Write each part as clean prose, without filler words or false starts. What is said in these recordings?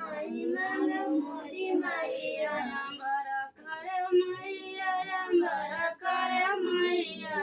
माई मांग मोरी मैया अंबर करे मैया अंबर करे मैया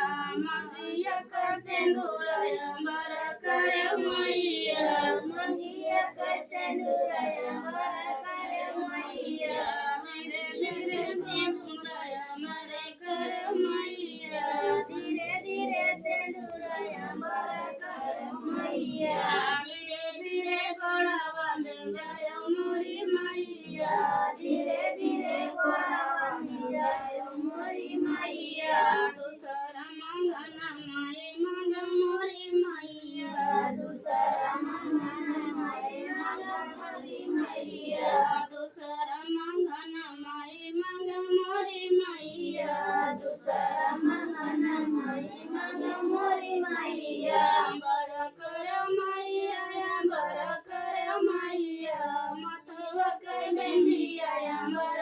मंगिया का सिंदूर अंबर करे मैया मंगिया का सिंदूर अंबर करे मैया मेरे मेरे सिंदूर अंबर करे मैया धीरे धीरे सिंदूर अंबर करे मैया धीरे धीरे गोड़ा बांध जायो मोरी मैया धीरे धीरे गोड़ा बांध जायो मोरी मैया दूसरा मंगना माई मंग मोरी मैया दूसरा मंगना माई मंग मोरी मैया दूसरा मंगना माई मंग मोरी मैया दूसरा मंगना माई मंग मोरी मैया अंबर करे मैया अंबर करे मैया मतवा के बेंदिया अंबर